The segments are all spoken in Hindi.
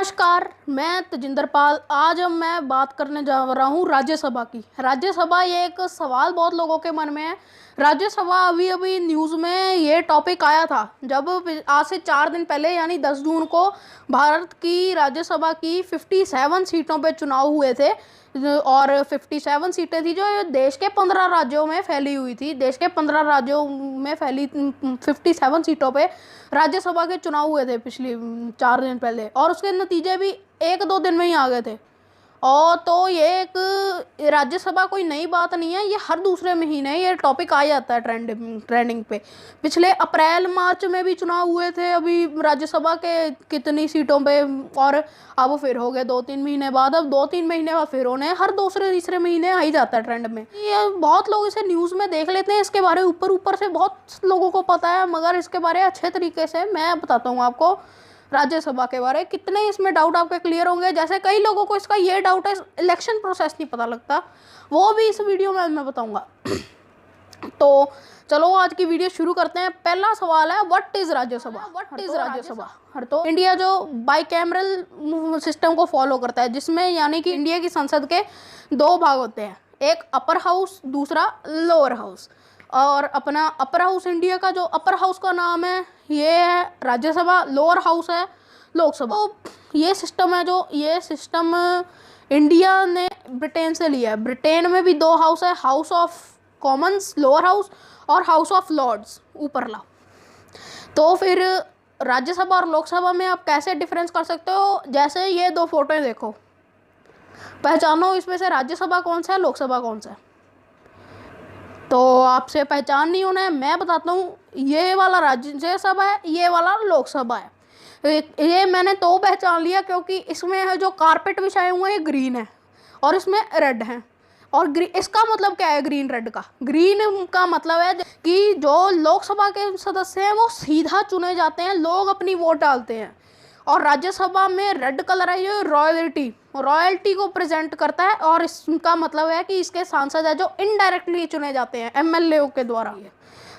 नमस्कार, मैं तेजिंदर पाल। आज मैं बात करने जा रहा हूँ राज्यसभा की। राज्यसभा ये एक सवाल बहुत लोगों के मन में है। राज्यसभा अभी अभी न्यूज़ में ये टॉपिक आया था जब आज से 4 दिन पहले यानी 10 जून को भारत की राज्यसभा की 57 सीटों पे चुनाव हुए थे। और 57 सीटें थी जो देश के 15 राज्यों में फैली हुई थी। देश के 15 राज्यों में फैली 57 सीटों पे राज्यसभा के चुनाव हुए थे पिछली 4 दिन पहले, और उसके नतीजे भी 1-2 दिन में ही आ गए थे। और तो ये एक राज्यसभा कोई नई बात नहीं है, ये हर दूसरे महीने ये टॉपिक आ जाता है ट्रेंडिंग पे। पिछले अप्रैल मार्च में भी चुनाव हुए थे अभी राज्यसभा के कितनी सीटों पे, और अब फिर हो गए 2-3 महीने बाद। अब 2-3 महीने बाद फिर होने, हर दूसरे तीसरे महीने आ ही जाता है ट्रेंड में। ये बहुत लोग इसे न्यूज़ में देख लेते हैं, इसके बारे ऊपर ऊपर से बहुत लोगों को पता है, मगर इसके बारे अच्छे तरीके से मैं बताता हूँ आपको। राज्यसभा के बारे कितने इसमें डाउट आपके क्लियर होंगे। जैसे कई लोगों को इसका ये डाउट है इलेक्शन प्रोसेस नहीं पता लगता, वो भी इस वीडियो में मैं बताऊंगा। तो चलो आज की वीडियो शुरू करते हैं। पहला सवाल है, व्हाट इज राज्यसभा। हर तो इंडिया जो बाइकैमरल सिस्टम को फॉलो करता है, जिसमें यानी कि इंडिया की संसद के 2 भाग होते हैं, एक अपर हाउस, दूसरा लोअर हाउस। और अपना अपर हाउस, इंडिया का जो अपर हाउस का नाम है ये है राज्यसभा, लोअर हाउस है लोकसभा। तो ये सिस्टम है, जो ये सिस्टम इंडिया ने ब्रिटेन से लिया है। ब्रिटेन में भी 2 हाउस है, house of Commons lower house और हाउस ऑफ लॉर्ड्स ऊपरला। तो फिर राज्यसभा और लोकसभा में आप कैसे डिफरेंस कर सकते हो। जैसे ये 2 फोटोएं देखो, पहचानो इसमें से राज्यसभा कौन सा है, लोकसभा कौन सा है। तो आपसे पहचान नहीं होना है, मैं बताता हूँ। ये वाला राज्यसभा है, ये वाला लोकसभा है। ये मैंने तो पहचान लिया क्योंकि इसमें है जो कारपेट बिछाए हुए हैं ये ग्रीन है और इसमें रेड है। और इसका मतलब क्या है ग्रीन रेड का? ग्रीन का मतलब है कि जो लोकसभा के सदस्य हैं वो सीधा चुने जाते हैं, लोग अपनी वोट डालते हैं। और राज्यसभा में रेड कलर है, ये रॉयल्टी को प्रेजेंट करता है। और इसका मतलब है कि इसके सांसद है जो इनडायरेक्टली चुने जाते हैं एमएलए के द्वारा।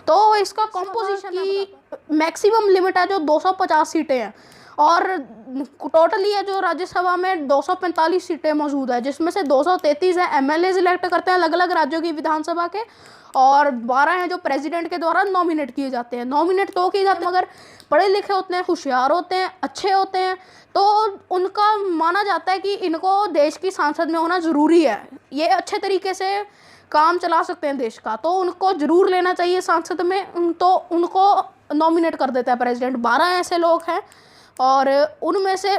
तो इसका कॉम्पोजिशन की मैक्सिमम लिमिट है जो 250 सीटें हैं, और टोटली है जो राज्यसभा में 245 सीटें मौजूद है, जिसमें से 233 है एमएलए इलेक्ट करते हैं अलग अलग राज्यों की विधानसभा के, और 12 हैं जो प्रेसिडेंट के द्वारा नॉमिनेट किए जाते हैं। नॉमिनेट तो किए जाते हैं मगर पढ़े लिखे होते हैं, होशियार होते हैं, अच्छे होते हैं, तो उनका माना जाता है कि इनको देश की सांसद में होना ज़रूरी है। ये अच्छे तरीके से काम चला सकते हैं देश का, तो उनको ज़रूर लेना चाहिए सांसद में। तो उनको नॉमिनेट कर देता है प्रेसिडेंट। 12 ऐसे लोग हैं और उनमें से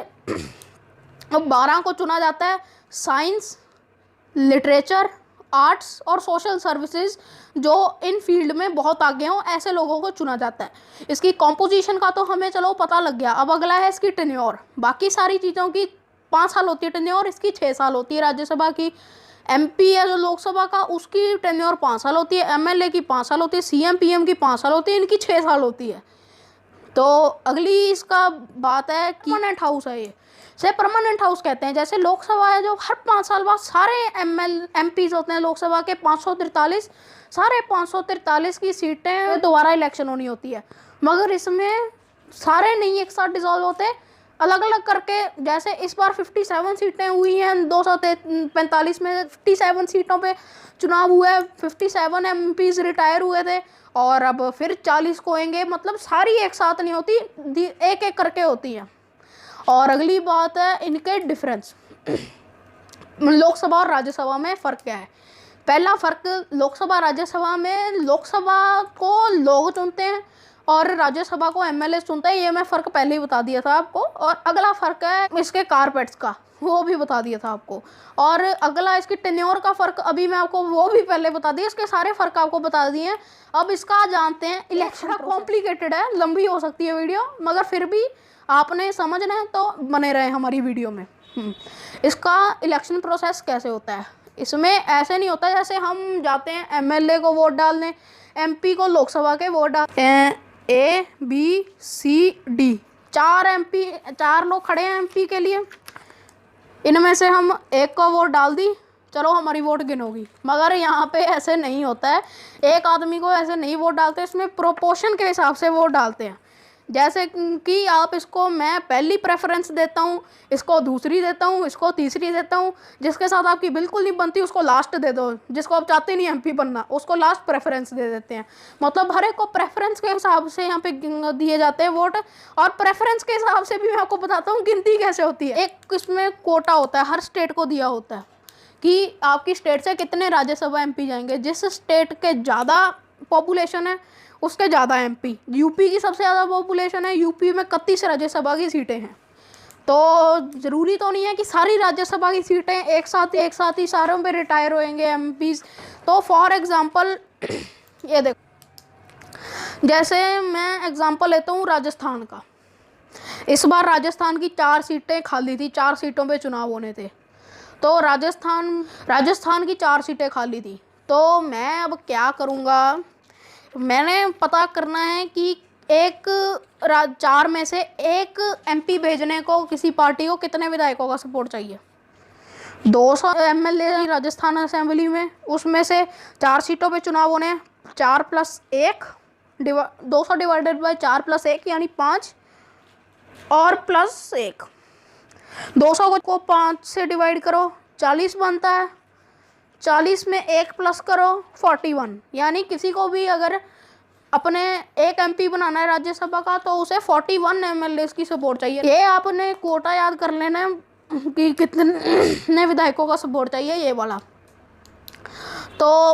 12 को चुना जाता है साइंस, लिटरेचर, आर्ट्स और सोशल सर्विसेज, जो इन फील्ड में बहुत आगे हों, ऐसे लोगों को चुना जाता है। इसकी कॉम्पोजिशन का तो हमें चलो पता लग गया। अब अगला है इसकी टेन्योर। बाकी सारी चीज़ों की 5 साल होती है टेन्योर, इसकी 6 साल होती है। राज्यसभा की एमपी है जो लोकसभा का, उसकी टेन्योर 5 साल होती है। एमएलए की 5 साल होती है। सीएम पीएम की 5 साल होती है। इनकी 6 साल होती है। तो अगली इसका बात है कि परमानेंट हाउस है, ये से परमानेंट हाउस कहते हैं। जैसे लोकसभा है जो हर 5 साल बाद सारे एमपीज होते हैं लोकसभा के 543, सारे 543 की सीटें दोबारा इलेक्शन होनी होती है, मगर इसमें सारे नहीं एक साथ डिसॉल्व होते, अलग अलग करके। जैसे इस बार 57 सीटें हुई हैं 245 में, 57 सीटों पे चुनाव हुआ है, 57 एमपीज रिटायर हुए थे और अब फिर 40 को होंगे। मतलब सारी एक साथ नहीं होती, एक एक करके होती हैं। और अगली बात है इनके डिफरेंस। लोकसभा और राज्यसभा में फ़र्क क्या है। पहला फ़र्क, लोकसभा राज्यसभा में लोकसभा को लोग चुनते हैं और राज्यसभा को एमएलए चुनते हैं। ये मैं फ़र्क पहले ही बता दिया था आपको। और अगला फ़र्क है इसके कारपेट्स का, वो भी बता दिया था आपको। और अगला इसकी टेन्योर का फ़र्क अभी मैं आपको वो भी पहले बता दिया। इसके सारे फ़र्क आपको बता दिए हैं। अब इसका जानते हैं इलेक्शन। कॉम्प्लिकेटेड है, लंबी हो सकती है वीडियो, मगर फिर भी आपने समझना है तो बने रहे हमारी वीडियो में। इसका इलेक्शन प्रोसेस कैसे होता है। इसमें ऐसे नहीं होता जैसे हम जाते हैं एमएलए को वोट डालने, एमपी को लोकसभा के वोट डालते हैं। ए बी सी डी 4 लोग खड़े हैं एमपी के लिए, इनमें से हम एक को वोट डाल दी, चलो हमारी वोट गिनोगी। मगर यहाँ पे ऐसे नहीं होता है, एक आदमी को ऐसे नहीं वोट डालते, इसमें प्रोपोर्शन के हिसाब से वोट डालते हैं। जैसे कि आप इसको मैं पहली प्रेफरेंस देता हूँ, इसको दूसरी देता हूँ, इसको तीसरी देता हूँ, जिसके साथ आपकी बिल्कुल नहीं बनती उसको लास्ट दे दो, जिसको आप चाहते नहीं एमपी बनना उसको लास्ट प्रेफरेंस दे देते हैं। मतलब हर एक को प्रेफरेंस के हिसाब से यहाँ पे दिए जाते हैं वोट। और प्रेफरेंस के हिसाब से भी मैं आपको बताता हूँ गिनती कैसे होती है। एक इसमें कोटा होता है, हर स्टेट को दिया होता है कि आपकी स्टेट से कितने राज्यसभा एमपी जाएंगे। जिस स्टेट के ज़्यादा पॉपुलेशन है उसके ज़्यादा एमपी। यूपी की सबसे ज़्यादा पॉपुलेशन है, यूपी में 31 राज्यसभा की सीटें हैं। तो ज़रूरी तो नहीं है कि सारी राज्यसभा की सीटें एक साथ ही सारों पे रिटायर होंगे एमपीज़। तो फॉर एग्ज़ाम्पल ये देखो, जैसे मैं एग्ज़ाम्पल लेता हूँ राजस्थान का। इस बार राजस्थान की 4 सीटें खाली थी, 4 सीटों पे चुनाव होने थे। तो राजस्थान की 4 सीटें खाली थी। तो मैं अब क्या करूँगा, मैंने पता करना है कि 4 में से 1 एमपी भेजने को किसी पार्टी को कितने विधायकों का सपोर्ट चाहिए। 200 एमएलए राजस्थान असेंबली में, उसमें से 4 सीटों पे चुनाव होने, 4 + 1 200 डिवाइडेड बाय 4 + 1 यानी 5 और प्लस 1। 200 को 5 से डिवाइड करो 40 बनता है, 40 में 1 प्लस करो 41। यानी किसी को भी अगर अपने 1 एमपी बनाना है राज्यसभा का तो उसे 41 एमएलए की सपोर्ट चाहिए। ये आपने कोटा याद कर लेना है कि कितने विधायकों का सपोर्ट चाहिए, ये वाला। तो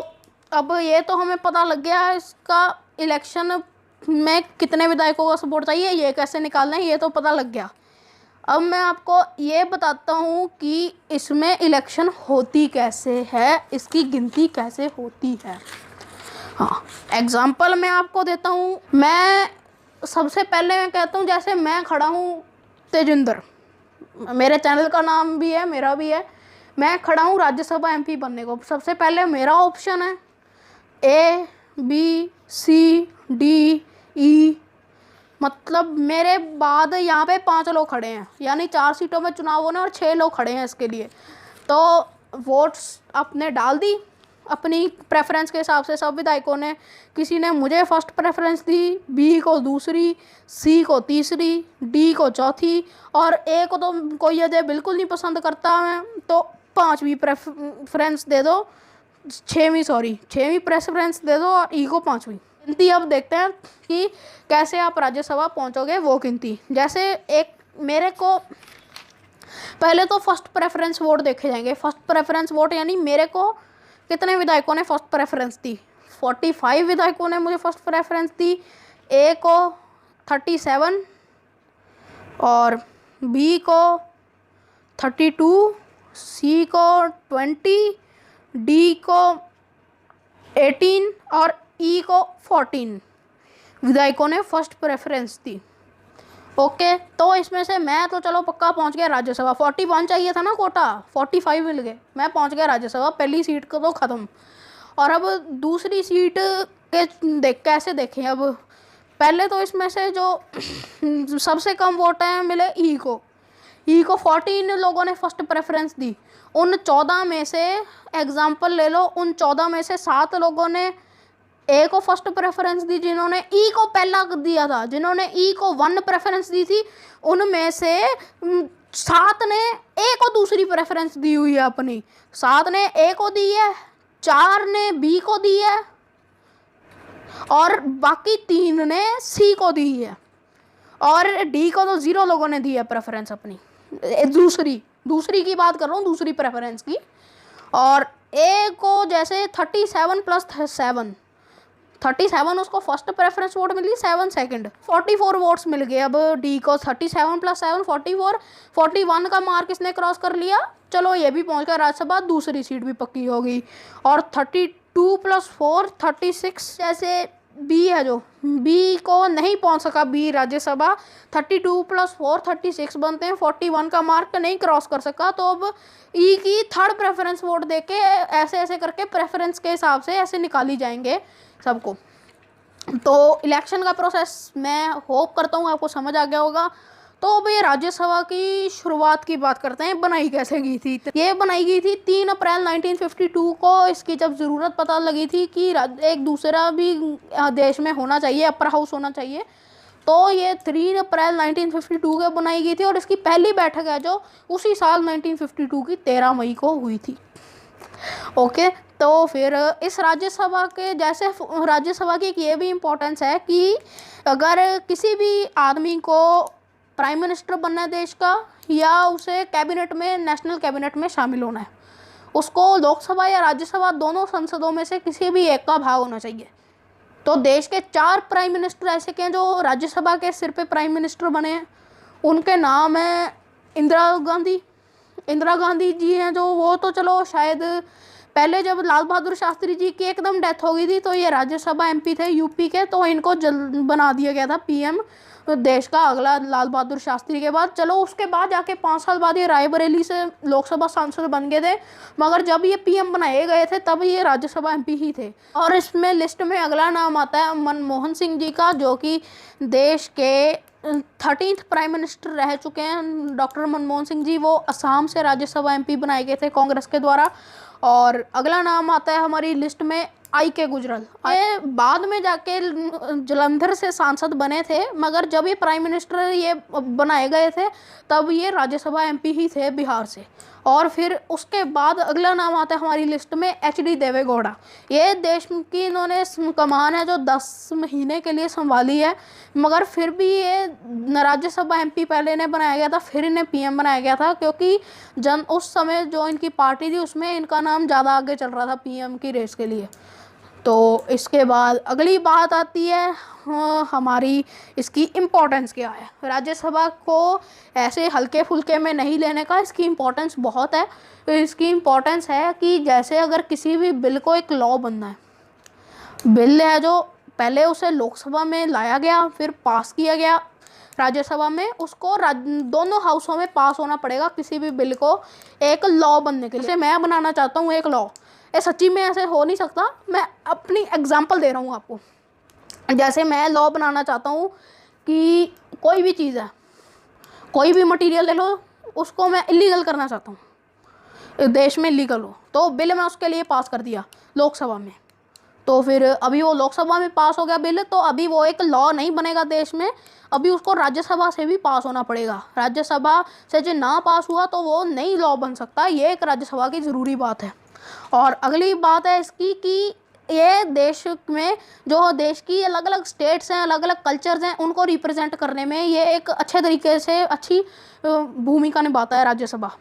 अब ये तो हमें पता लग गया इसका इलेक्शन में कितने विधायकों का सपोर्ट चाहिए, ये कैसे निकालना है ये तो पता लग गया। अब मैं आपको ये बताता हूँ कि इसमें इलेक्शन होती कैसे है, इसकी गिनती कैसे होती है। हाँ, एग्ज़ाम्पल मैं आपको देता हूँ। मैं सबसे पहले मैं कहता हूँ, जैसे मैं खड़ा हूँ तेजिंदर, मेरे चैनल का नाम भी है, मेरा भी है। मैं खड़ा हूँ राज्यसभा एमपी बनने को। सबसे पहले मेरा ऑप्शन है A B C D E, मतलब मेरे बाद यहाँ पे 5 लोग खड़े हैं, यानी 4 सीटों में चुनाव होने और 6 लोग खड़े हैं इसके लिए। तो वोट्स आपने डाल दी अपनी प्रेफरेंस के हिसाब से सब विधायकों ने। किसी ने मुझे फर्स्ट प्रेफरेंस दी, बी को दूसरी, सी को तीसरी, डी को चौथी और ए को तो कोई अजय बिल्कुल नहीं पसंद करता मैं, तो 5वीं प्रेफरेंस दे दो, 6वीं प्रेफरेंस दे दो और ई को 5वीं। गिनती अब देखते हैं कि कैसे आप राज्यसभा पहुंचोगे, वो गिनती। जैसे एक मेरे को पहले तो फर्स्ट प्रेफरेंस वोट देखे जाएंगे। फर्स्ट प्रेफरेंस वोट यानी मेरे को कितने विधायकों ने फर्स्ट प्रेफरेंस दी। 45 विधायकों ने मुझे फर्स्ट प्रेफरेंस दी। ए को 37 और बी को 32, सी को 20, डी को 18 और ई को 14 विधायकों ने फर्स्ट प्रेफरेंस दी। ओके, तो इसमें से मैं तो चलो पक्का पहुंच गया राज्यसभा। 41 चाहिए था ना कोटा, 45 मिल गए, मैं पहुंच गया राज्यसभा। पहली सीट को तो ख़त्म। और अब दूसरी सीट के कैसे देखें। अब पहले तो इसमें से जो सबसे कम वोट हैं मिले ई को 14 लोगों ने फर्स्ट प्रेफरेंस दी। उन 14 में से एग्जाम्पल ले लो, उन 14 में से 7 लोगों ने ए को फर्स्ट प्रेफरेंस दी, जिन्होंने ई को पहला दिया था। जिन्होंने ई को 1 प्रेफरेंस दी थी उनमें से 7 ने ए को दूसरी प्रेफरेंस दी हुई है अपनी। 7 ने ए को दी है, 4 ने बी को दी है और बाकी 3 ने सी को दी है। और डी को तो 0 लोगों ने दी है प्रेफरेंस अपनी। दूसरी की बात कर रहा हूँ, दूसरी प्रेफरेंस की। और ए को जैसे 37 + 7, 37 उसको फर्स्ट प्रेफरेंस वोट मिली, 7 सेकंड, 44 वोट्स मिल गए। अब डी को 37 + 7 44, 41 का मार्क इसने क्रॉस कर लिया। चलो ये भी पहुंच गया राज्यसभा, दूसरी सीट भी पक्की हो गई। और 32 + 4 36, जैसे बी है जो बी को नहीं पहुंच सका, बी राज्यसभा 32 + 4 36 बनते हैं, 41 का मार्क नहीं क्रॉस कर सका। तो अब ई की 3rd प्रेफरेंस वोट देके ऐसे ऐसे करके प्रेफरेंस के हिसाब से ऐसे निकाली जाएंगे सबको। तो इलेक्शन का प्रोसेस मैं होप करता हूँ आपको समझ आ गया होगा। तो अब ये राज्यसभा की शुरुआत की बात करते हैं, बनाई कैसे गई थी। ये बनाई गई थी 3 अप्रैल 1952 को। इसकी जब ज़रूरत पता लगी थी कि एक दूसरा भी देश में होना चाहिए, अपर हाउस होना चाहिए, तो ये 3 अप्रैल 1952 को बनाई गई थी और इसकी पहली बैठक है जो उसी साल 1952 की 13 मई को हुई थी। ओके, तो फिर इस राज्यसभा के जैसे राज्यसभा की एक ये भी इम्पोर्टेंस है कि अगर किसी भी आदमी को प्राइम मिनिस्टर बनना है देश का, या उसे कैबिनेट में, नेशनल कैबिनेट में शामिल होना है, उसको लोकसभा या राज्यसभा दोनों संसदों में से किसी भी एक का भाग होना चाहिए। तो देश के 4 प्राइम मिनिस्टर ऐसे के हैं जो राज्यसभा के सिर पे प्राइम मिनिस्टर बने हैं। उनके नाम है इंदिरा गांधी जी हैं, जो वो तो चलो शायद पहले जब लाल बहादुर शास्त्री जी की एकदम डेथ हो गई थी तो ये राज्यसभा एमपी थे यूपी के, तो इनको बना दिया गया था पीएम देश का अगला लाल बहादुर शास्त्री के बाद। चलो उसके बाद जाके 5 साल बाद ये रायबरेली से लोकसभा सांसद बन गए थे, मगर जब ये पीएम बनाए गए थे तब ये राज्यसभा एमपी ही थे। और इसमें लिस्ट में अगला नाम आता है मनमोहन सिंह जी का, जो कि देश के 13th प्राइम मिनिस्टर रह चुके हैं डॉक्टर मनमोहन सिंह जी। वो असम से राज्यसभा एमपी बनाए गए थे कांग्रेस के द्वारा। और अगला नाम आता है हमारी लिस्ट में आई.के. गुजराल। ये बाद में जाके जलंधर से सांसद बने थे, मगर जब ये प्राइम मिनिस्टर ये बनाए गए थे तब ये राज्यसभा एमपी ही थे बिहार से। और फिर उसके बाद अगला नाम आता है हमारी लिस्ट में एच.डी. देवेगौड़ा। ये देश की इन्होंने कमान है जो 10 महीने के लिए संभाली है, मगर फिर भी ये राज्यसभा एमपी पहले इन्हें बनाया गया था, फिर इन्हें पीएम बनाया गया था, क्योंकि उस समय जो इनकी पार्टी थी उसमें इनका नाम ज़्यादा आगे चल रहा था पीएम की रेस के लिए। तो इसके बाद अगली बात आती है हमारी इसकी इम्पोर्टेंस क्या है। राज्यसभा को ऐसे हल्के फुल्के में नहीं लेने का, इसकी इम्पोर्टेंस बहुत है। तो इसकी इम्पोर्टेंस है कि जैसे अगर किसी भी बिल को एक लॉ बनना है, बिल है जो पहले उसे लोकसभा में लाया गया, फिर पास किया गया राज्यसभा में, उसको दोनों हाउसों में पास होना पड़ेगा किसी भी बिल को एक लॉ बनने के लिए। जैसे मैं बनाना चाहता हूँ एक लॉ, ये सच्ची में ऐसे हो नहीं सकता, मैं अपनी एग्जांपल दे रहा हूँ आपको। जैसे मैं लॉ बनाना चाहता हूँ कि कोई भी चीज़ है, कोई भी मटेरियल ले लो, उसको मैं इलीगल करना चाहता हूँ, देश में इलीगल हो, तो बिल मैं उसके लिए पास कर दिया लोकसभा में। तो फिर अभी वो लोकसभा में पास हो गया बिल, तो अभी वो एक लॉ नहीं बनेगा देश में, अभी उसको राज्यसभा से भी पास होना पड़ेगा। राज्यसभा से जो ना पास हुआ तो वो नई लॉ बन सकता है। ये एक राज्यसभा की ज़रूरी बात है। और अगली बात है इसकी कि ये देश में जो देश की अलग अलग स्टेट्स हैं, अलग अलग कल्चर्स हैं, उनको रिप्रेजेंट करने में ये एक अच्छे तरीके से अच्छी भूमिका निभाता है राज्यसभा।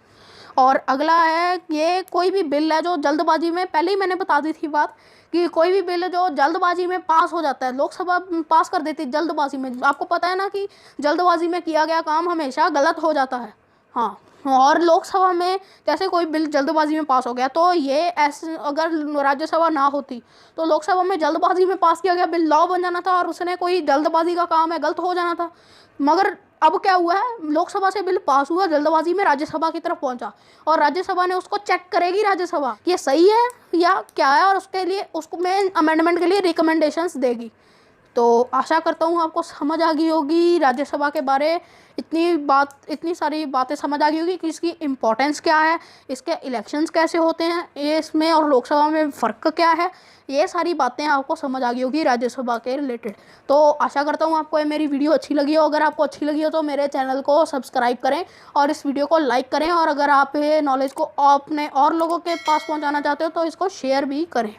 और अगला है ये कोई भी बिल है जो जल्दबाजी में, पहले ही मैंने बता दी थी बात कि कोई भी बिल जो जल्दबाजी में पास हो जाता है, लोकसभा पास कर देती है जल्दबाजी में। आपको पता है ना कि जल्दबाजी में किया गया काम हमेशा गलत हो जाता है। हाँ, और लोकसभा में जैसे कोई बिल जल्दबाजी में पास हो गया, तो ये ऐसे अगर राज्यसभा ना होती तो लोकसभा में जल्दबाजी में पास किया गया बिल लॉ बन जाना था और उसने कोई जल्दबाजी का काम है गलत हो जाना था। मगर अब क्या हुआ है, लोकसभा से बिल पास हुआ, जल्दबाजी में राज्यसभा की तरफ पहुंचा और राज्यसभा ने उसको चेक करेगी, राज्यसभा ये सही है या क्या है, और उसके लिए उसको में अमेंडमेंट के लिए रिकमेंडेशंस देगी। तो आशा करता हूँ आपको समझ आ गई होगी राज्यसभा के बारे, इतनी सारी बातें समझ आ गई होगी कि इसकी इम्पोर्टेंस क्या है, इसके इलेक्शंस कैसे होते हैं, ये इसमें और लोकसभा में फ़र्क क्या है, ये सारी बातें आपको समझ आ गई होगी राज्यसभा के रिलेटेड। तो आशा करता हूँ आपको ये मेरी वीडियो अच्छी लगी हो। अगर आपको अच्छी लगी हो तो मेरे चैनल को सब्सक्राइब करें और इस वीडियो को लाइक करें, और अगर आप ये नॉलेज को अपने और लोगों के पास पहुँचाना चाहते हो तो इसको शेयर भी करें।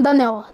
धन्यवाद।